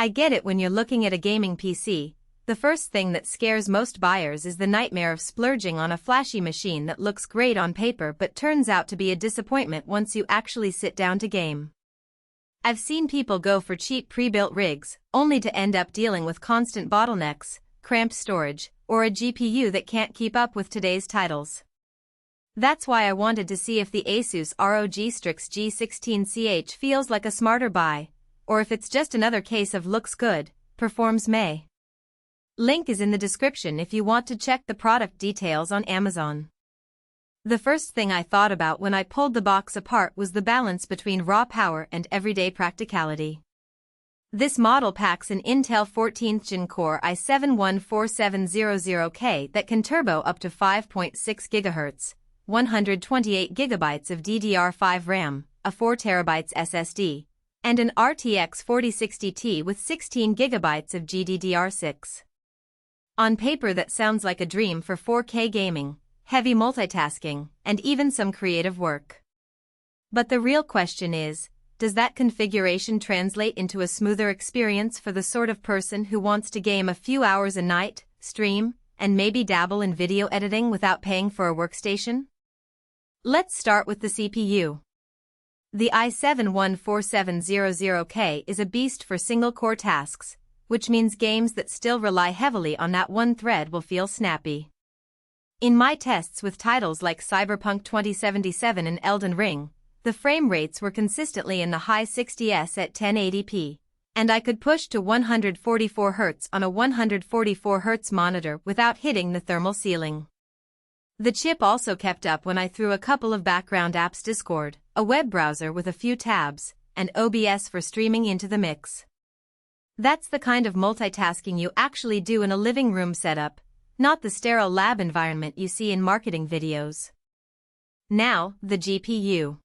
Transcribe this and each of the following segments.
I get it. When you're looking at a gaming PC, the first thing that scares most buyers is the nightmare of splurging on a flashy machine that looks great on paper but turns out to be a disappointment once you actually sit down to game. I've seen people go for cheap pre-built rigs, only to end up dealing with constant bottlenecks, cramped storage, or a GPU that can't keep up with today's titles. That's why I wanted to see if the ASUS ROG Strix G16CH feels like a smarter buy, or if it's just another case of looks good, performs may. Link is in the description if you want to check the product details on Amazon. The first thing I thought about when I pulled the box apart was the balance between raw power and everyday practicality. This model packs an Intel 14th Gen Core i7-14700K that can turbo up to 5.6 GHz, 128GB of DDR5 RAM, a 4TB SSD, and an RTX 4060 Ti with 16GB of GDDR6. On paper that sounds like a dream for 4K gaming, heavy multitasking, and even some creative work. But the real question is, does that configuration translate into a smoother experience for the sort of person who wants to game a few hours a night, stream, and maybe dabble in video editing without paying for a workstation? Let's start with the CPU. The i7-14700K is a beast for single-core tasks, which means games that still rely heavily on that one thread will feel snappy. In my tests with titles like Cyberpunk 2077 and Elden Ring, the frame rates were consistently in the high 60s at 1080p, and I could push to 144 Hz on a 144 Hz monitor without hitting the thermal ceiling. The chip also kept up when I threw a couple of background apps, Discord, a web browser with a few tabs, and OBS for streaming into the mix. That's the kind of multitasking you actually do in a living room setup, not the sterile lab environment you see in marketing videos. Now, the GPU.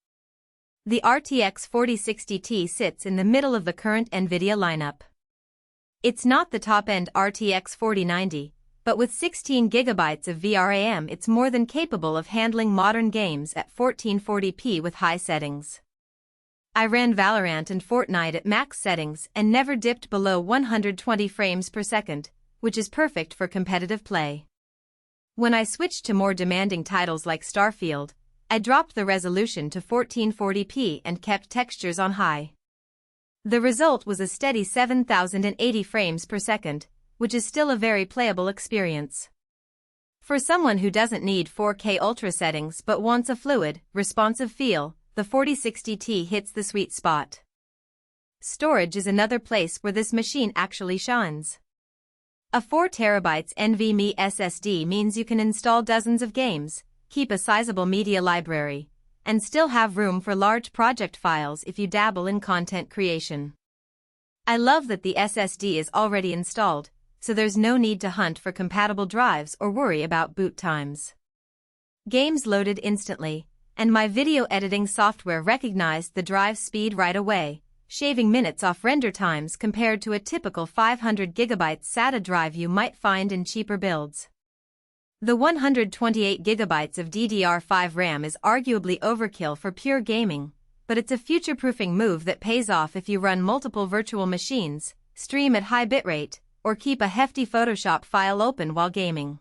The RTX 4060 Ti sits in the middle of the current NVIDIA lineup. It's not the top-end RTX 4090, but with 16GB of VRAM it's more than capable of handling modern games at 1440p with high settings. I ran Valorant and Fortnite at max settings and never dipped below 120 frames per second, which is perfect for competitive play. When I switched to more demanding titles like Starfield, I dropped the resolution to 1440p and kept textures on high. The result was a steady 7080 frames per second, which is still a very playable experience. For someone who doesn't need 4K ultra settings but wants a fluid, responsive feel, the 4060 Ti hits the sweet spot. Storage is another place where this machine actually shines. A 4TB NVMe SSD means you can install dozens of games, keep a sizable media library, and still have room for large project files if you dabble in content creation. I love that the SSD is already installed, so there's no need to hunt for compatible drives or worry about boot times. Games loaded instantly, and my video editing software recognized the drive speed right away, shaving minutes off render times compared to a typical 500GB SATA drive you might find in cheaper builds. The 128GB of DDR5 RAM is arguably overkill for pure gaming, but it's a future-proofing move that pays off if you run multiple virtual machines, stream at high bitrate, or keep a hefty Photoshop file open while gaming.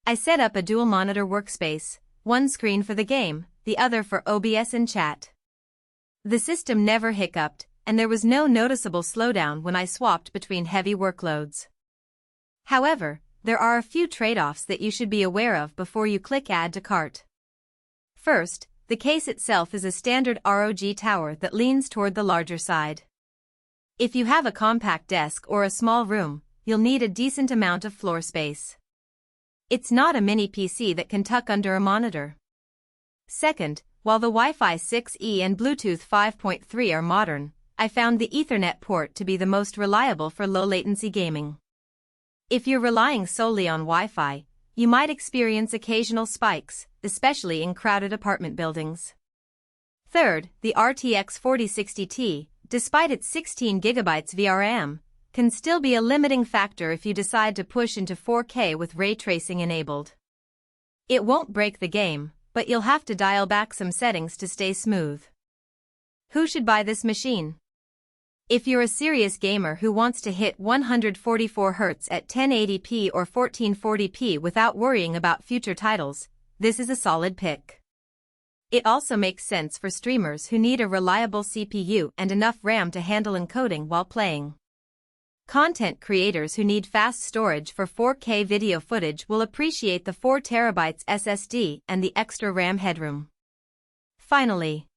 I set up a dual-monitor workspace, one screen for the game, the other for OBS and chat. The system never hiccuped, and there was no noticeable slowdown when I swapped between heavy workloads. However, there are a few trade-offs that you should be aware of before you click Add to Cart. First, the case itself is a standard ROG tower that leans toward the larger side. If you have a compact desk or a small room, you'll need a decent amount of floor space. It's not a mini PC that can tuck under a monitor. Second, while the Wi-Fi 6E and Bluetooth 5.3 are modern, I found the Ethernet port to be the most reliable for low-latency gaming. If you're relying solely on Wi-Fi, you might experience occasional spikes, especially in crowded apartment buildings. Third, the RTX 4060 Ti, despite its 16GB VRAM, can still be a limiting factor if you decide to push into 4K with ray tracing enabled. It won't break the game, but you'll have to dial back some settings to stay smooth. Who should buy this machine? If you're a serious gamer who wants to hit 144Hz at 1080p or 1440p without worrying about future titles, this is a solid pick. It also makes sense for streamers who need a reliable CPU and enough RAM to handle encoding while playing. Content creators who need fast storage for 4K video footage will appreciate the 4TB SSD and the extra RAM headroom. Finally,